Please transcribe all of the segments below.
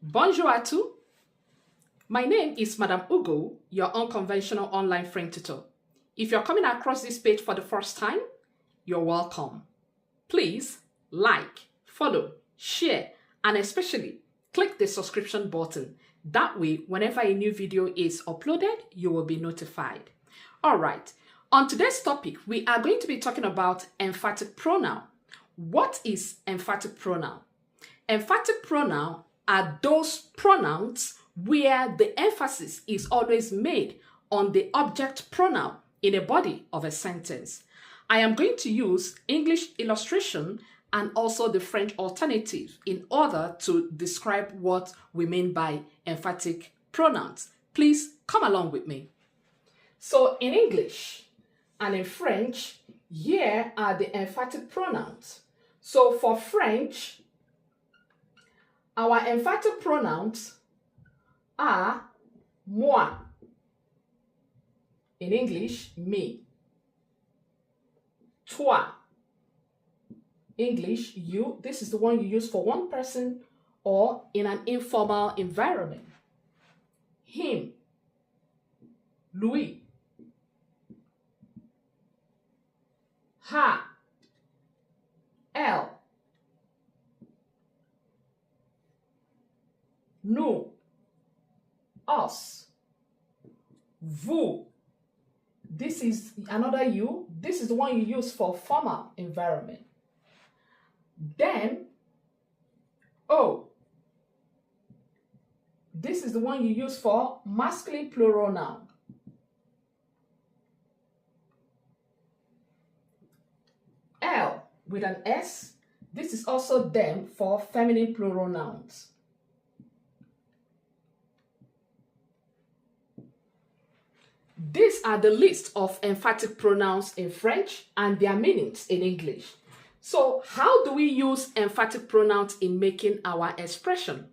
Bonjour à tous. My name is Madame Ugo, your unconventional online French tutor. If you're coming across this page for the first time, you're welcome. Please like, follow, share, and especially click the subscription button. That way, whenever a new video is uploaded, you will be notified. All right, on today's topic, we are going to be talking about emphatic pronoun. What is emphatic pronoun? Emphatic pronoun are those pronouns where the emphasis is always made on the object pronoun in a body of a sentence. I am going to use English illustration and also the French alternative in order to describe what we mean by emphatic pronouns. Please come along with me. So in English and in French, here are the emphatic pronouns. So for French, our emphatic pronouns are moi. In English, me. Toi. English, you. This is the one you use for one person or in an informal environment. Him. Lui. Elle. Nous, us, vous. This is another you. This is the one you use for formal environment. Then, oh. This is the one you use for masculine plural noun. Elle with an S. This is also them for feminine plural nouns. These are the list of emphatic pronouns in French and their meanings in English. So how do we use emphatic pronouns in making our expression?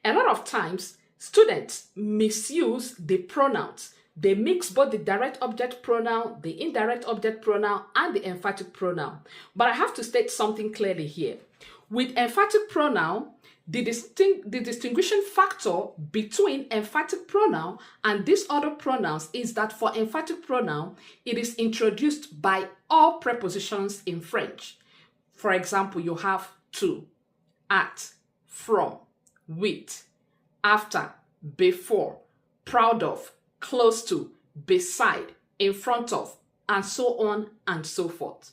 A lot of times, students misuse the pronouns. They mix both the direct object pronoun, the indirect object pronoun, and the emphatic pronoun. But I have to state something clearly here. With emphatic pronoun, the distinguishing factor between emphatic pronoun and these other pronouns is that for emphatic pronoun, it is introduced by all prepositions in French. For example, you have to, at, from, with, after, before, proud of, close to, beside, in front of, and so on and so forth.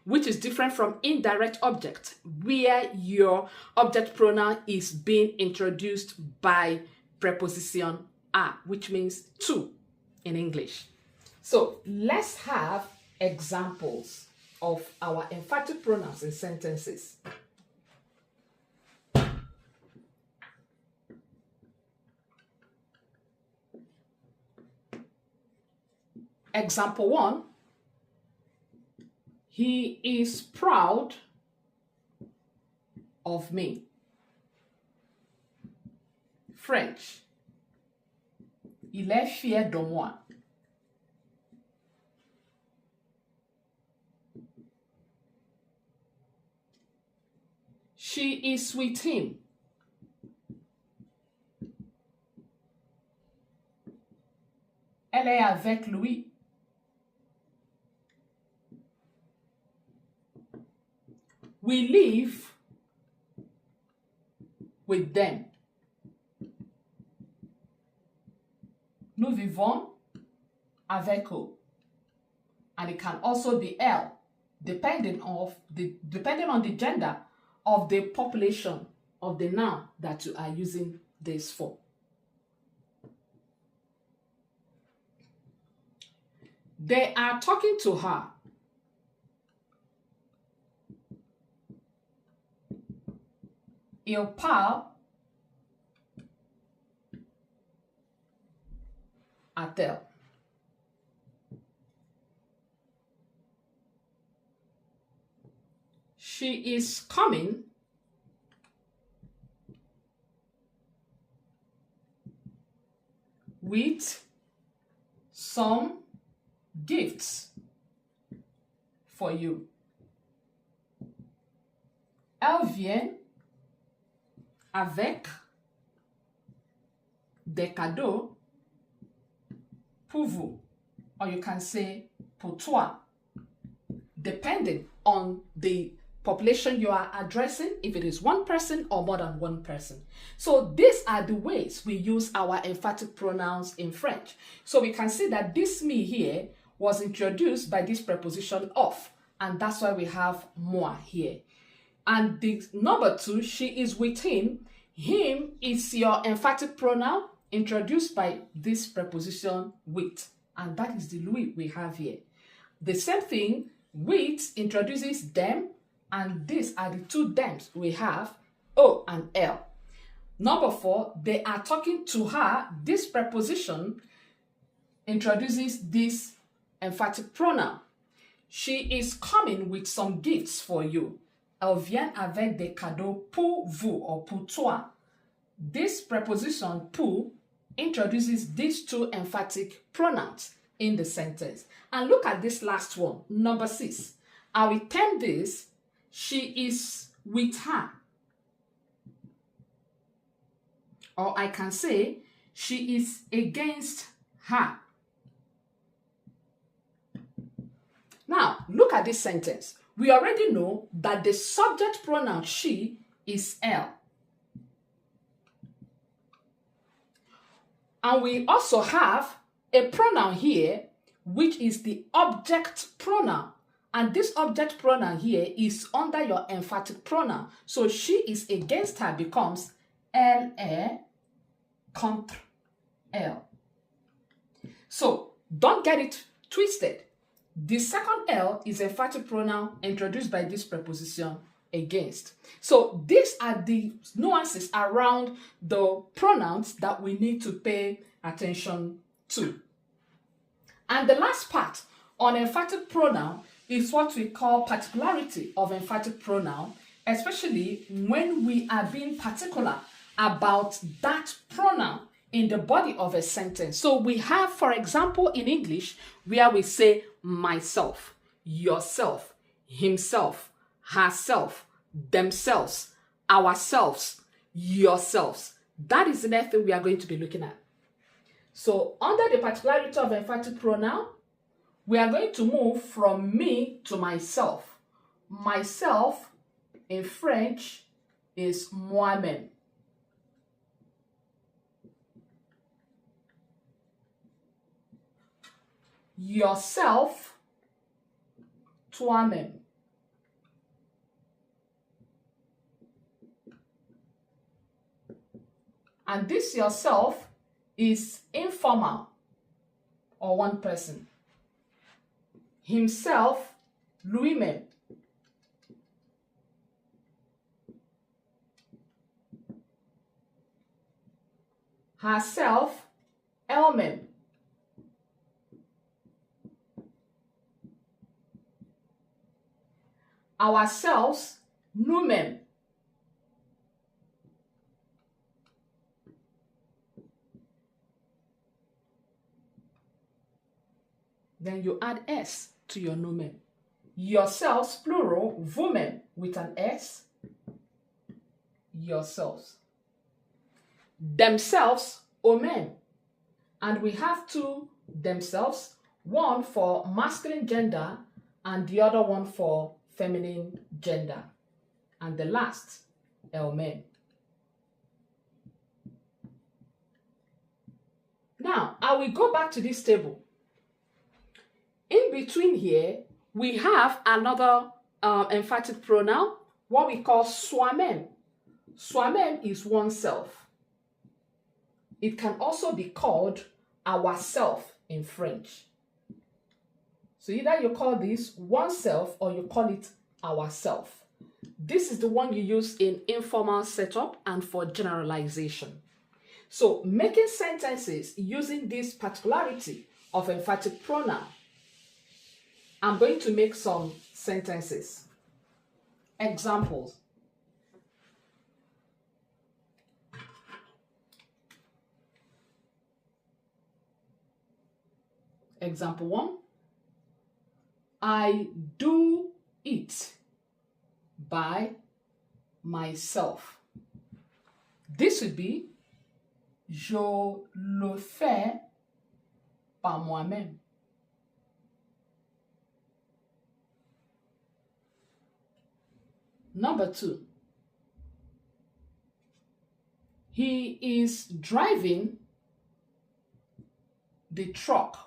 Which is different from indirect object, where your object pronoun is being introduced by preposition a, which means to in English. So let's have examples of our emphatic pronouns in sentences. Example 1. He is proud of me. French. Il est fier de moi. She is with him. Elle est avec lui. We live with them. Nous vivons avec eux. And it can also be elle, depending on the gender of the population of the noun that you are using this for. They are talking to her. Il parle à elle. She is coming with some gifts for you. Elle vient avec des cadeaux pour vous, or you can say pour toi, depending on the population you are addressing, if it is one person or more than one person. So these are the ways we use our emphatic pronouns in French. So we can see that this me here was introduced by this preposition of, and that's why we have moi here. And the number 2, she is with him. Him is your emphatic pronoun introduced by this preposition with, and that is the Lui we have here. The same thing, with introduces them, and these are the 2 thems we have, Eux and Elle. Number 4, they are talking to her. This preposition introduces this emphatic pronoun. She is coming with some gifts for you. Elle vient avec des cadeaux pour vous or pour toi. This preposition pour introduces these 2 emphatic pronouns in the sentence. And look at this last one, number 6. I will term this, she is with her. Or I can say, she is against her. Now, look at this sentence. We already know that the subject pronoun she is elle. And we also have a pronoun here, which is the object pronoun. And this object pronoun here is under your emphatic pronoun. So she is against her becomes elle est contre elle. So don't get it twisted. The second L is emphatic pronoun introduced by this preposition against. So these are the nuances around the pronouns that we need to pay attention to. And the last part on emphatic pronoun is what we call particularity of emphatic pronoun, especially when we are being particular about that pronoun in the body of a sentence. So we have, for example, in English, where we say myself, yourself, himself, herself, themselves, ourselves, yourselves. That is the next thing we are going to be looking at. So under the particularity of emphatic pronoun, we are going to move from me to myself. Myself in French is moi-même. Yourself, toi-même. And this yourself is informal or one person. Himself, lui-même. Herself, elle-même. Ourselves, nous-mêmes. Then you add S to your nous-mêmes. Yourselves, plural, vous-mêmes, with an S. Yourselves. Themselves, eux-mêmes. And we have 2 themselves, one for masculine gender and the other one for feminine gender. And the last, elles-mêmes. Now, I will go back to this table. In between here, we have another emphatic pronoun, what we call soi-même. Soi-même is oneself. It can also be called ourself in French. So either you call this oneself or you call it ourself. This is the one you use in informal setup and for generalization. So making sentences using this particularity of emphatic pronoun, I'm going to make some sentences. Examples. Example 1. I do it by myself. This would be Je le fais par moi-même. Number 2. He is driving the truck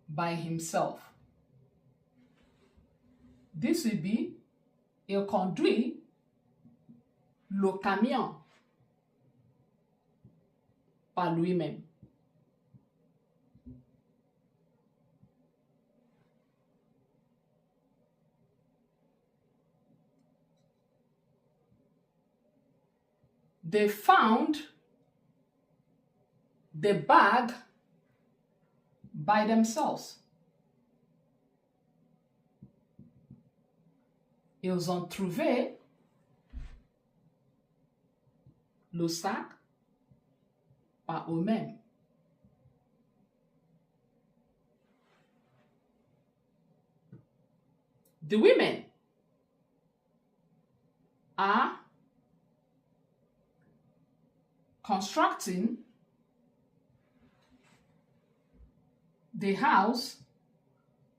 by himself. This will be il conduit le camion par lui-même. They found the bag by themselves. Ils ont trouvé le sac par eux-mêmes. The women are constructing the house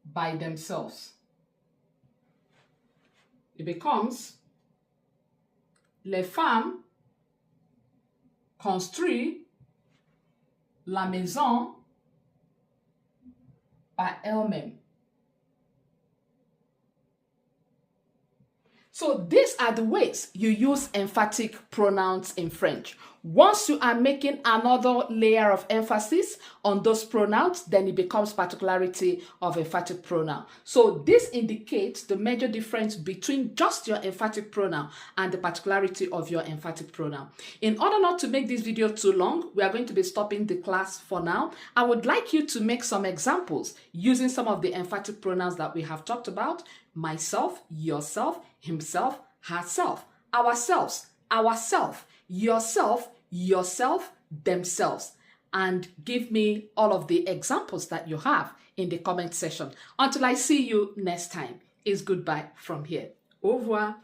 by themselves. It becomes les femmes construisent la maison par elles-mêmes. So these are the ways you use emphatic pronouns in French. Once you are making another layer of emphasis on those pronouns, then it becomes particularity of emphatic pronoun. So this indicates the major difference between just your emphatic pronoun and the particularity of your emphatic pronoun. In order not to make this video too long, we are going to be stopping the class for now. I would like you to make some examples using some of the emphatic pronouns that we have talked about: myself, yourself, himself, herself, ourselves, ourself, yourself, yourself, themselves, and give me all of the examples that you have in the comment section. Until I see you next time, it's goodbye from here. Au revoir.